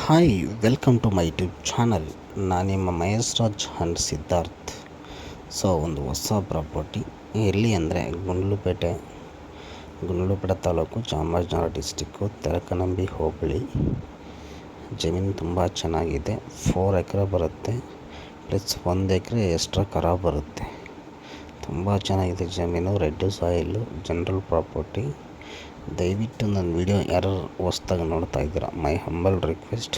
Hi welcome to my YouTube channel. ನಾನು ನಿಮ್ಮ Mahesh Raj and Siddharth. ಒಂದು ಹೊಸ ಪ್ರಾಪರ್ಟಿ ಎಲ್ಲಿ ಅಂದರೆ ಗುಂಡ್ಲುಪೇಟೆ ತಾಲೂಕು, ಚಾಮರಾಜನಗರ ಡಿಸ್ಟಿಕ್ಕು, ತೆರಕನಂಬಿ ಹೋಬಳಿ. ಜಮೀನು ತುಂಬ ಚೆನ್ನಾಗಿದೆ. 4 ಎಕರೆ ಬರುತ್ತೆ, ಪ್ಲಸ್ 1 ಎಕರೆ ಎಕ್ಸ್ಟ್ರಾ ಕರ ಬರುತ್ತೆ. ತುಂಬ ಚೆನ್ನಾಗಿದೆ ಜಮೀನು. Red soil, general property. ದಯವಿಟ್ಟು ನನ್ನ ವಿಡಿಯೋ ಯಾರು ಹೊಸ್ದಾಗಿ ನೋಡ್ತಾ ಇದ್ದೀರಾ, ಮೈ ಹಂಬಲ್ ರಿಕ್ವೆಸ್ಟ್,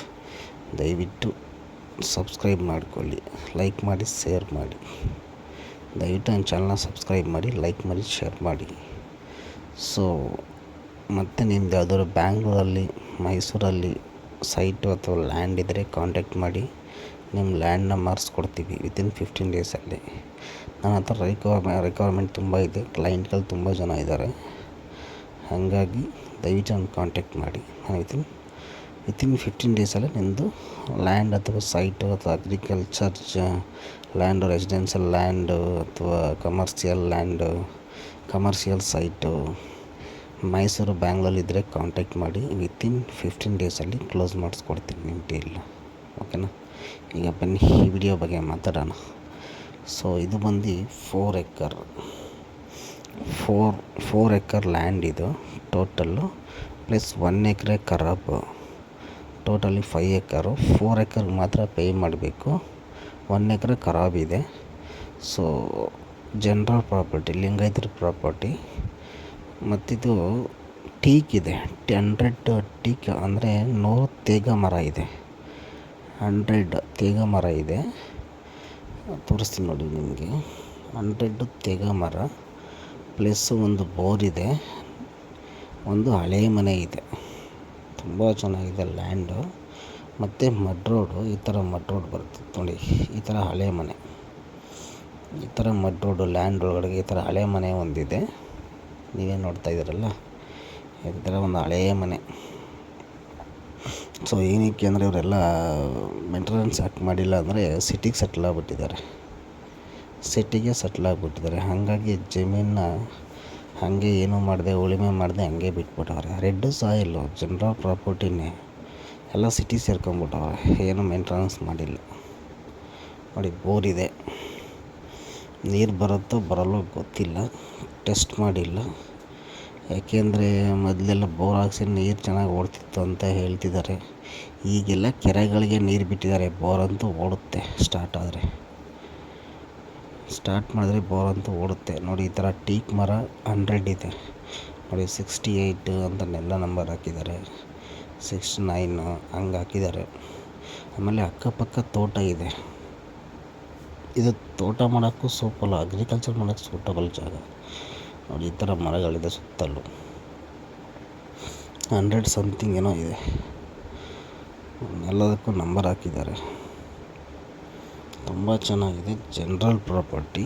ದಯವಿಟ್ಟು ಸಬ್ಸ್ಕ್ರೈಬ್ ಮಾಡಿಕೊಳ್ಳಿ, ಲೈಕ್ ಮಾಡಿ, ಶೇರ್ ಮಾಡಿ. ದಯವಿಟ್ಟು ನನ್ನ ಚಾನಲ್ನ ಸಬ್ಸ್ಕ್ರೈಬ್ ಮಾಡಿ, ಲೈಕ್ ಮಾಡಿ, ಶೇರ್ ಮಾಡಿ. ಮತ್ತು ನಿಮ್ದು ಯಾವ್ದಾದ್ರು ಬ್ಯಾಂಗ್ಳೂರಲ್ಲಿ, ಮೈಸೂರಲ್ಲಿ ಸೈಟು ಅಥವಾ ಲ್ಯಾಂಡ್ ಇದ್ದರೆ ಕಾಂಟ್ಯಾಕ್ಟ್ ಮಾಡಿ. ನಿಮ್ಮ ಲ್ಯಾಂಡನ್ನ ಮಾರಿಸ್ಕೊಡ್ತೀವಿ ವಿತಿನ್ 15 ಡೇಸಲ್ಲಿ. ನನ್ನ ಹತ್ರ ರಿಕ್ವೈರ್ಮೆಂಟ್ ತುಂಬ ಇದೆ, ಕ್ಲೈಂಟ್ಗಳು ತುಂಬ ಜನ ಇದ್ದಾರೆ. ಹಾಗಾಗಿ ದಯವಿಟ್ಟು ನಾನು ಕಾಂಟ್ಯಾಕ್ಟ್ ಮಾಡಿ. ನಾನು ವಿತಿನ್ 15 ಡೇಸಲ್ಲಿ ನಿಮ್ಮದು ಲ್ಯಾಂಡ್ ಅಥವಾ ಸೈಟು ಅಥವಾ ಅಗ್ರಿಕಲ್ಚರ್ ಲ್ಯಾಂಡು, ರೆಸಿಡೆನ್ಷಿಯಲ್ ಲ್ಯಾಂಡು ಅಥವಾ ಕಮರ್ಷಿಯಲ್ ಸೈಟು ಮೈಸೂರು, ಬ್ಯಾಂಗ್ಳೂರಲ್ಲಿದ್ದರೆ ಕಾಂಟ್ಯಾಕ್ಟ್ ಮಾಡಿ. ವಿತಿನ್ 15 ಡೇಸಲ್ಲಿ ಕ್ಲೋಸ್ ಮಾಡಿಸ್ಕೊಡ್ತೀನಿ ನಿಮ್ಮ ಡೀಲ್. ಓಕೆನಾ? ಈಗ ಬನ್ನಿ ಈ ವಿಡಿಯೋ ಬಗ್ಗೆ ಮಾತಾಡೋಣ. ಇದು ಬಂದು 4 ಎಕರ್ ಲ್ಯಾಂಡ್ ಇದು ಟೋಟಲ್ಲು, ಪ್ಲಸ್ 1 ಎಕರೆ ಖರಾಬ್. ಟೋಟಲಿ 5 ಎಕರು. 4 ಎಕರ್ಗೆ ಮಾತ್ರ ಪೇ ಮಾಡಬೇಕು, 1 ಎಕರೆ ಖರಾಬ್ ಇದೆ. ಜನರಲ್ ಪ್ರಾಪರ್ಟಿ, ಲಿಂಗಾಯತರ ಪ್ರಾಪರ್ಟಿ. ಮತ್ತಿದು ಟೀಕ್ ಇದೆ, 100 ಟೀಕ್ ಅಂದರೆ 100 ತೇಗ ಮರ ಇದೆ. 100 ತೇಗ ಮರ ಇದೆ, ತೋರಿಸ್ತೀನಿ ನೋಡಿ ನಿಮಗೆ. 100 ತೇಗ ಮರ, ಪ್ಲಸ್ ಒಂದು ಬೋರ್ ಇದೆ, ಒಂದು ಹಳೆ ಮನೆ ಇದೆ. ತುಂಬ ಚೆನ್ನಾಗಿದೆ ಲ್ಯಾಂಡು. ಮತ್ತು ಮಡ್ ರೋಡು, ಈ ಥರ ಮಡ್ ರೋಡ್ ಬರುತ್ತೆ ನೋಡಿ. ಈ ಥರ ಹಳೆ ಮನೆ, ಈ ಥರ ಮಡ್ ರೋಡು ಲ್ಯಾಂಡ್ ಒಳಗಡೆ ಈ ಥರ ಹಳೆ ಮನೆ ಒಂದಿದೆ. ನೀವೇ ನೋಡ್ತಾ ಇದ್ದೀರಲ್ಲ, ಈ ಥರ ಒಂದು ಹಳೆ ಮನೆ. ಏನಕ್ಕೆ ಅಂದರೆ ಇವರೆಲ್ಲ ಮೇಂಟೆನೆನ್ಸ್ ಯಾಕೆ ಮಾಡಿಲ್ಲ ಅಂದರೆ ಸಿಟಿಗೆ ಸೆಟ್ಲ್ ಆಗಿಬಿಟ್ಟಿದ್ದಾರೆ. ಹಾಗಾಗಿ ಜಮೀನನ್ನ ಹಾಗೆ ಏನೂ ಮಾಡದೆ, ಉಳುಮೆ ಮಾಡದೆ ಹಂಗೆ ಬಿಟ್ಬಿಟ್ಟವ್ರೆ. ರೆಡ್ ಸಾಯಿಲು, ಜನರಲ್ ಪ್ರಾಪರ್ಟಿನೇ, ಎಲ್ಲ ಸಿಟಿ ಸೇರ್ಕೊಂಬಿಟ್ಟವ್ರೆ, ಏನು ಮೇಂಟೆನೆನ್ಸ್ ಮಾಡಿಲ್ಲ. ನೋಡಿ, ಬೋರ್ ಇದೆ, ನೀರು ಬರುತ್ತೋ ಬರಲ್ಲೋ ಗೊತ್ತಿಲ್ಲ, ಟೆಸ್ಟ್ ಮಾಡಿಲ್ಲ. ಯಾಕೆಂದರೆ ಮೊದಲೆಲ್ಲ ಬೋರ್ ಹಾಕ್ಸಿ ನೀರು ಚೆನ್ನಾಗಿ ಓಡ್ತಿತ್ತು ಅಂತ ಹೇಳ್ತಿದ್ದಾರೆ. ಈಗೆಲ್ಲ ಕೆರೆಗಳಿಗೆ ನೀರು ಬಿಟ್ಟಿದ್ದಾರೆ. ಬೋರಂತೂ ಓಡುತ್ತೆ, ಸ್ಟಾರ್ಟ್ ಮಾಡಿದ್ರೆ ಬೋರಂತೂ ಓಡುತ್ತೆ. ನೋಡಿ, ಈ ಥರ ಟೀಕ್ ಮರ 100 ಇದೆ ನೋಡಿ. 68 ಅಂತನೆಲ್ಲ ನಂಬರ್ ಹಾಕಿದ್ದಾರೆ, 69 ಹಂಗೆ ಹಾಕಿದ್ದಾರೆ. ಆಮೇಲೆ ಅಕ್ಕಪಕ್ಕ ತೋಟ ಇದೆ. ಇದು ತೋಟ ಮಾಡೋಕ್ಕೂ ಸೂಪಲ್ಲ, ಅಗ್ರಿಕಲ್ಚರ್ ಮಾಡೋಕ್ಕೆ ಸೂಟಬಲ್ ಜಾಗ ನೋಡಿ. ಈ ಥರ ಮರಗಳಿದೆ ಸುತ್ತಲೂ. 100 ಸಮಥಿಂಗ್ ಏನೋ ಇದೆ, ಎಲ್ಲದಕ್ಕೂ ನಂಬರ್ ಹಾಕಿದ್ದಾರೆ. ತುಂಬ ಚೆನ್ನಾಗಿದೆ ಜನರಲ್ ಪ್ರಾಪರ್ಟಿ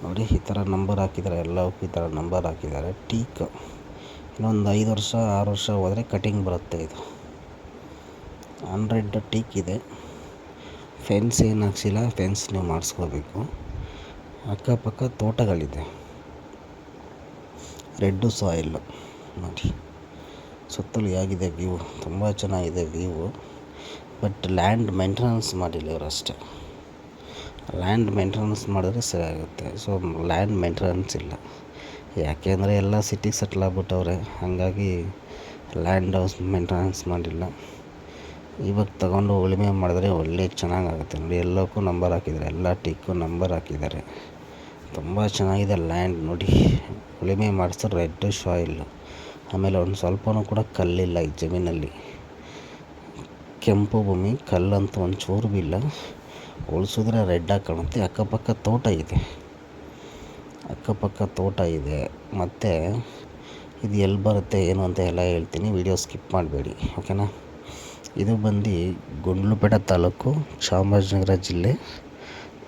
ನೋಡಿ. ಈ ಥರ ನಂಬರ್ ಹಾಕಿದ್ದಾರೆ, ಎಲ್ಲವಕ್ಕೂ ಈ ಥರ ನಂಬರ್ ಹಾಕಿದ್ದಾರೆ. ಟೀಕ್ ಇನ್ನೊಂದು 5 ವರ್ಷ 6 ವರ್ಷ ಹೋದರೆ ಕಟಿಂಗ್ ಬರುತ್ತೆ. ಇದು 100 ಟೀಕ್ ಇದೆ. ಫೆನ್ಸ್ ಏನು ಹಾಕ್ಸಿಲ್ಲ, ಫೆನ್ಸ್ ನೀವು ಮಾಡಿಸ್ಕೋಬೇಕು. ಅಕ್ಕಪಕ್ಕ ತೋಟಗಳಿದೆ. ರೆಡ್ ಸಾಯಿಲ್ ನೋಡಿ, ಸುತ್ತಲೂ ಹೇಗಿದೆ ವ್ಯೂ, ತುಂಬ ಚೆನ್ನಾಗಿದೆ ವ್ಯೂ. ಬಟ್ ಲ್ಯಾಂಡ್ ಮೇಂಟೆನೆನ್ಸ್ ಮಾಡಿಲ್ಲ ಇವರು ಅಷ್ಟೇ. ಲ್ಯಾಂಡ್ ಮೇಂಟೆನೆನ್ಸ್ ಮಾಡಿದ್ರೆ ಸರಿ ಆಗುತ್ತೆ. ಲ್ಯಾಂಡ್ ಮೇಂಟೆನೆನ್ಸ್ ಇಲ್ಲ. ಯಾಕೆಂದರೆ ಎಲ್ಲ ಸಿಟಿಗೆ ಸೆಟ್ಲ್ ಆಗಿಬಿಟ್ಟವ್ರೆ. ಹಾಗಾಗಿ ಲ್ಯಾಂಡ್ ಹೌಸ್ ಮೇಂಟೆನೆನ್ಸ್ ಮಾಡಿಲ್ಲ. ಇವಾಗ ತಗೊಂಡು ಉಳುಮೆ ಮಾಡಿದ್ರೆ ಒಳ್ಳೆ ಚೆನ್ನಾಗಾಗುತ್ತೆ ನೋಡಿ. ಎಲ್ಲಕ್ಕೂ ನಂಬರ್ ಹಾಕಿದ್ದಾರೆ, ಎಲ್ಲ ಟೀಕು ನಂಬರ್ ಹಾಕಿದ್ದಾರೆ. ತುಂಬ ಚೆನ್ನಾಗಿದೆ ಲ್ಯಾಂಡ್ ನೋಡಿ. ಉಳುಮೆ ಮಾಡಿಸಿದ್ರೆ ರೆಡ್ ಸಾಯಿಲ್. ಆಮೇಲೆ ಒಂದು ಸ್ವಲ್ಪನೂ ಕೂಡ ಕಲ್ಲಿಲ್ಲ ಈ ಜಮೀನಲ್ಲಿ. ಕೆಂಪು ಭೂಮಿ, ಕಲ್ಲಂತೂ ಒಂದು ಚೂರು ಭೀ ಇಲ್ಲ. ಉಳಿಸಿದ್ರೆ ರೆಡ್ಡಾಗಿ ಕಾಣುತ್ತೆ. ಅಕ್ಕಪಕ್ಕ ತೋಟ ಇದೆ. ಮತ್ತು ಇದು ಎಲ್ಲಿ ಬರುತ್ತೆ ಏನು ಅಂತ ಎಲ್ಲ ಹೇಳ್ತೀನಿ, ವಿಡಿಯೋ ಸ್ಕಿಪ್ ಮಾಡಬೇಡಿ. ಓಕೆನಾ? ಇದು ಬಂದು ಗುಂಡ್ಲುಪೇಟೆ ತಾಲೂಕು, ಚಾಮರಾಜನಗರ ಜಿಲ್ಲೆ,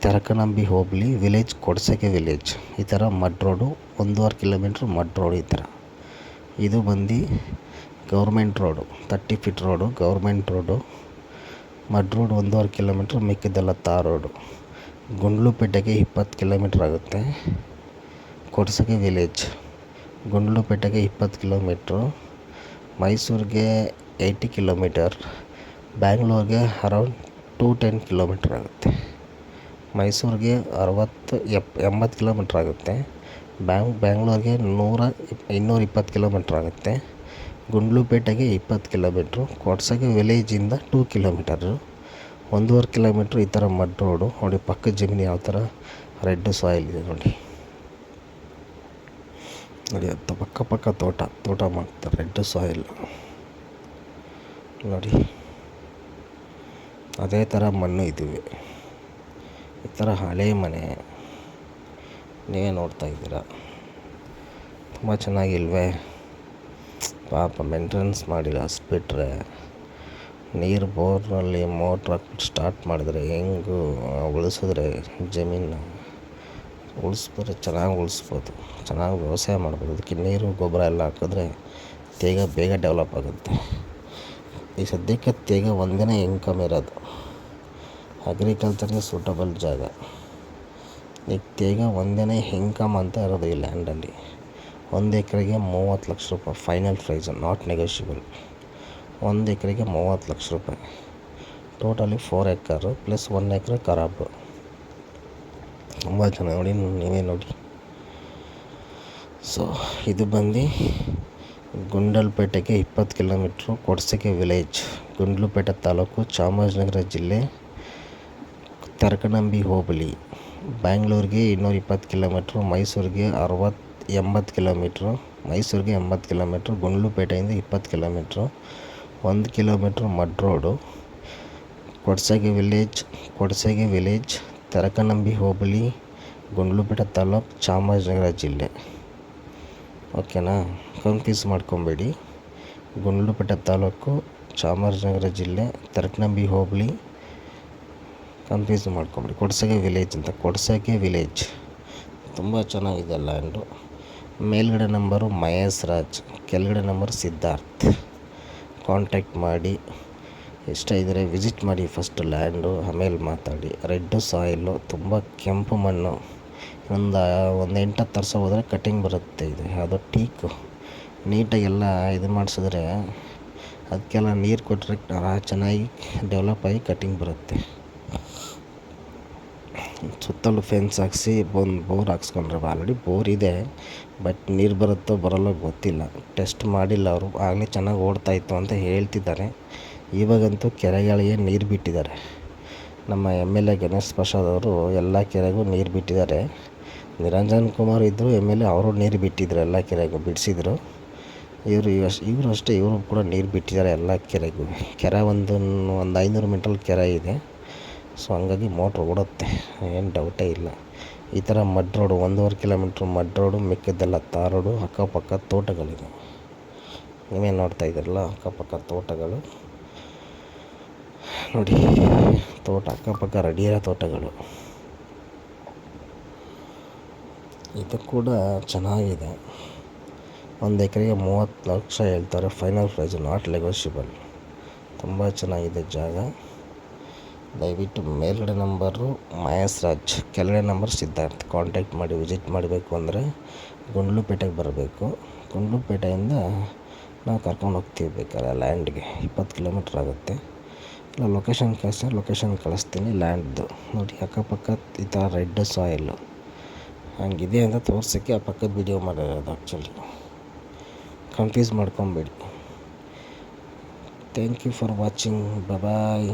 ತೆರಕನಂಬಿ ಹೋಬಳಿ, ವಿಲೇಜ್ ಕೊಡ್ಸಕೆ ವಿಲೇಜ್. ಈ ಥರ mud road, 1.5 kilometre mud road. ಈ ಥರ ಇದು ಬಂದು government road, 30 feet road, government road. Mud road 1.5 kilometre, ಮಿಕ್ಕಿದ್ದೆಲ್ಲ ತಾರ್ ರೋಡು. ಗುಂಡ್ಲುಪೇಟೆಗೆ 20 ಕಿಲೋಮೀಟ್ರ್ ಆಗುತ್ತೆ. ಕೊಡ್ಸಕೆ ವಿಲೇಜ್ ಗುಂಡ್ಲುಪೇಟೆಗೆ 20 ಕಿಲೋಮೀಟ್ರು, ಮೈಸೂರಿಗೆ 80 ಕಿಲೋಮೀಟರ್, ಬ್ಯಾಂಗ್ಳೂರಿಗೆ ಅರೌಂಡ್ 210 ಕಿಲೋಮೀಟರ್ ಆಗುತ್ತೆ, ಮೈಸೂರಿಗೆ 80 ಕಿಲೋಮೀಟ್ರ್ ಆಗುತ್ತೆ, ಬ್ಯಾಂಗ್ಳೂರಿಗೆ 220 ಕಿಲೋಮೀಟ್ರ್ ಆಗುತ್ತೆ, ಗುಂಡ್ಲುಪೇಟೆಗೆ 20 ಕಿಲೋಮೀಟ್ರು, ಕೊಡ್ಸಗೆ ವಿಲೇಜಿಂದ 2 ಕಿಲೋಮೀಟರು, 1.5 ಕಿಲೋಮೀಟ್ರ್ ಈ ಥರ ಮಡ್ ರೋಡು. ನೋಡಿ ಪಕ್ಕದ ಜಮೀನು ಯಾವ ಥರ ರೆಡ್ ಸಾಯಿಲ್ ಇದೆ ನೋಡಿ ಅದು ಪಕ್ಕ ತೋಟ ಮಾಡ್ತಾರೆ, ರೆಡ್ ಸಾಯಿಲ್ ನೋಡಿ. ಅದೇ ಥರ ಮಣ್ಣು ಇದ್ದೀವಿ, ಈ ಥರ ಹಳೆ ಮನೆ ನೀವೇ ನೋಡ್ತಾ ಇದ್ದೀರ, ತುಂಬ ಚೆನ್ನಾಗಿಲ್ವೇ? ಪಾಪ ಮೇಂಟೆನೆನ್ಸ್ ಮಾಡಿಲ್ಲ. ಅಷ್ಟು ಬಿಟ್ಟರೆ ನೀರು ಬೋರ್ನಲ್ಲಿ ಮೋಟ್ರ್ ಹಾಕ್ಬಿಟ್ಟು ಸ್ಟಾರ್ಟ್ ಮಾಡಿದ್ರೆ ಹೆಂಗೂ ಉಳಿಸಿದ್ರೆ ಜಮೀನು ಉಳಿಸ್ಬೋದು, ಚೆನ್ನಾಗಿ ಉಳಿಸ್ಬೋದು, ಚೆನ್ನಾಗಿ ವ್ಯವಸಾಯ ಮಾಡ್ಬೋದು. ಅದಕ್ಕೆ ನೀರು ಗೊಬ್ಬರ ಎಲ್ಲ ಹಾಕಿದ್ರೆ ತೇಗ ಬೇಗ ಡೆವಲಪ್ ಆಗುತ್ತೆ. ಈ ಸದ್ಯಕ್ಕೆ ತೇಗ ಒಂದೇ ಇನ್ಕಮ್ ಇರೋದು, ಅಗ್ರಿಕಲ್ಚರ್ಗೆ ಸೂಟಬಲ್ ಜಾಗ. ಈಗ ತೇಗ ಒಂದೇ ಇನ್ಕಮ್ ಅಂತ ಇರೋದು ಈ ಲ್ಯಾಂಡಲ್ಲಿ. 1 ಎಕರೆಗೆ 30 ಲಕ್ಷ ರೂಪಾಯಿ ಫೈನಲ್ ಪ್ರೈಸ್, ನಾಟ್ ನೆಗೋಷಿಯಬಲ್. 1 ಎಕರೆಗೆ 30 ಲಕ್ಷ ರೂಪಾಯಿ, ಟೋಟಲಿ 4 ಎಕರು ಪ್ಲಸ್ 1 ಎಕರೆ ಖರಾಬು. ತುಂಬ ಚೆನ್ನಾಗಿ ನೋಡಿ, ನೀವೇ ನೋಡಿ. ಸೊ ಇದು ಬಂದು ಗುಂಡ್ಲುಪೇಟೆಗೆ 20 ಕಿಲೋಮೀಟ್ರು, ಕೊಡ್ಸಗೆ ವಿಲೇಜ್, ಗುಂಡ್ಲುಪೇಟೆ ತಾಲೂಕು, ಚಾಮರಾಜನಗರ ಜಿಲ್ಲೆ, ತರಕನಂಬಿ ಹೋಬಳಿ. ಬ್ಯಾಂಗ್ಳೂರಿಗೆ 220 ಕಿಲೋಮೀಟ್ರು, ಮೈಸೂರಿಗೆ 80 ಕಿಲೋಮೀಟ್ರು, ಗುಂಡ್ಲುಪೇಟೆಯಿಂದ 20 kilometre, 1 kilometre mud road, Kodsage village, Tarakanambi hobli, Gundlupete taluk, Chamarajanagar ಜಿಲ್ಲೆ. ಓಕೆನಾ? ಕನ್ಫ್ಯೂಸ್ ಮಾಡ್ಕೊಬೇಡಿ. ಗುಂಡ್ಲುಪೇಟೆ ತಾಲೂಕು, ಚಾಮರಾಜನಗರ ಜಿಲ್ಲೆ, ತರಕನಂಬಿ ಹೋಬಳಿ, ಕನ್ಫ್ಯೂಸ್ ಮಾಡ್ಕೊಬೇಡಿ. ಕೊಡ್ಸಗೆ ವಿಲೇಜ್ ತುಂಬ ಚೆನ್ನಾಗಿದೆ ಲ್ಯಾಂಡು. ಮೇಲ್ಗಡೆ ನಂಬರು ಮಹೇಶ್ ರಾಜ್, ಕೆಳಗಡೆ ನಂಬರ್ ಸಿದ್ಧಾರ್ಥ್. ಕಾಂಟ್ಯಾಕ್ಟ್ ಮಾಡಿ, ಇಷ್ಟ ಇದ್ದರೆ ವಿಸಿಟ್ ಮಾಡಿ ಫಸ್ಟ್ ಲ್ಯಾಂಡು, ಆಮೇಲೆ ಮಾತಾಡಿ. ರೆಡ್ ಸಾಯಿಲು, ತುಂಬ ಕೆಂಪು ಮಣ್ಣು, ಒಂದು 8-10 ವರ್ಷ ಹೋದರೆ ಕಟಿಂಗ್ ಬರುತ್ತೆ. ಇದು ಯಾವುದೋ ಟೀಕು ನೀಟಾಗೆಲ್ಲ ಇದು ಮಾಡಿಸಿದ್ರೆ, ಅದಕ್ಕೆಲ್ಲ ನೀರು ಕೊಟ್ಟರೆ ಚೆನ್ನಾಗಿ ಡೆವಲಪ್ ಆಗಿ ಕಟಿಂಗ್ ಬರುತ್ತೆ. ಸುತ್ತಲೂ ಫೆನ್ಸ್ ಹಾಕ್ಸಿ ಒಂದು ಬೋರ್ ಹಾಕ್ಸ್ಕೊಂಡ್ರೆ, ಆಲ್ರೆಡಿ ಬೋರ್ ಇದೆ, ಬಟ್ ನೀರು ಬರುತ್ತೋ ಬರಲ್ಲೋ ಗೊತ್ತಿಲ್ಲ, ಟೆಸ್ಟ್ ಮಾಡಿಲ್ಲ ಅವರು. ಆಗಲೇ ಚೆನ್ನಾಗಿ ಓಡ್ತಾಯಿತ್ತು ಅಂತ ಹೇಳ್ತಿದ್ದಾರೆ. ಇವಾಗಂತೂ ಕೆರೆಗಳಿಗೆ ನೀರು ಬಿಟ್ಟಿದ್ದಾರೆ. ನಮ್ಮ MLA ಗಣೇಶ್ ಪ್ರಸಾದ್ ಅವರು ಎಲ್ಲ ಕೆರೆಗೂ ನೀರು ಬಿಟ್ಟಿದ್ದಾರೆ. ನಿರಂಜನ್ ಕುಮಾರ್ ಇದ್ದರು MLA, ಅವರು ನೀರು ಬಿಟ್ಟಿದ್ರು, ಎಲ್ಲ ಕೆರೆಗೂ ಬಿಡಿಸಿದ್ರು. ಇವರು ಅಷ್ಟೇ, ಇವರು ಕೂಡ ನೀರು ಬಿಟ್ಟಿದ್ದಾರೆ ಎಲ್ಲ ಕೆರೆಗೂ. ಕೆರೆ ಒಂದು 500 ಮೀಟರ್ ಕೆರೆ ಇದೆ. ಸೊ ಹಂಗಾಗಿ ಮೋಟ್ರ್ ಓಡುತ್ತೆ, ಏನು ಡೌಟೇ ಇಲ್ಲ. ಈ ಥರ mud road, 1.5 kilometre mud road, ಮಿಕ್ಕಿದ್ದೆಲ್ಲ ತಾರ್ ರೋಡು, ಅಕ್ಕಪಕ್ಕ ತೋಟಗಳಿದೆ. ನೀವೇನು ನೋಡ್ತಾ ಇದ್ದೀರಲ್ಲ, ಅಕ್ಕಪಕ್ಕ ತೋಟಗಳು ನೋಡಿ, ಅಕ್ಕಪಕ್ಕ ರೆಡಿಯಾದ ತೋಟಗಳು. ಇದು ಕೂಡ ಚೆನ್ನಾಗಿದೆ. 1 ಎಕರೆಗೆ 30 ಲಕ್ಷ ಹೇಳ್ತಾರೆ, ಫೈನಲ್ ಪ್ರೈಸ್, ನಾಟ್ ನೆಗೋಷಿಯಬಲ್. ತುಂಬ ಚೆನ್ನಾಗಿದೆ ಜಾಗ. ದಯವಿಟ್ಟು ಮೇಲ್ಗಡೆ ನಂಬರು ಮಹೇಶ್ ರಾಜ್, ಕೆಳಗಡೆ ನಂಬರ್ ಸಿದ್ಧಾರ್ಥ್. ಕಾಂಟ್ಯಾಕ್ಟ್ ಮಾಡಿ. ವಿಸಿಟ್ ಮಾಡಬೇಕು ಅಂದರೆ ಗುಂಡ್ಲುಪೇಟೆಗೆ ಬರಬೇಕು. ಗುಂಡ್ಲುಪೇಟೆಯಿಂದ ನಾವು ಕರ್ಕೊಂಡು ಹೋಗ್ತೀವಿ ಬೇಕಾದ್ರೆ ಲ್ಯಾಂಡ್ಗೆ. 20 ಕಿಲೋಮೀಟ್ರ್ ಆಗುತ್ತೆ. ಇಲ್ಲ ಲೊಕೇಶನ್ ಕಳಿಸ್ತೀನಿ ಲ್ಯಾಂಡ್ದು. ನೋಡಿ ಅಕ್ಕಪಕ್ಕ ಈ ಥರ ರೆಡ್ ಸಾಯಿಲು ಹಂಗಿದೆ ಅಂತ ತೋರ್ಸೋಕ್ಕೆ ಆ ಪಕ್ಕದ ವಿಡಿಯೋ ಮಾಡಿರೋದು. ಆ್ಯಕ್ಚುಲಿ ಕನ್ಫ್ಯೂಸ್ ಮಾಡ್ಕೊಬೇಡಿ. Thank you for watching. Bye.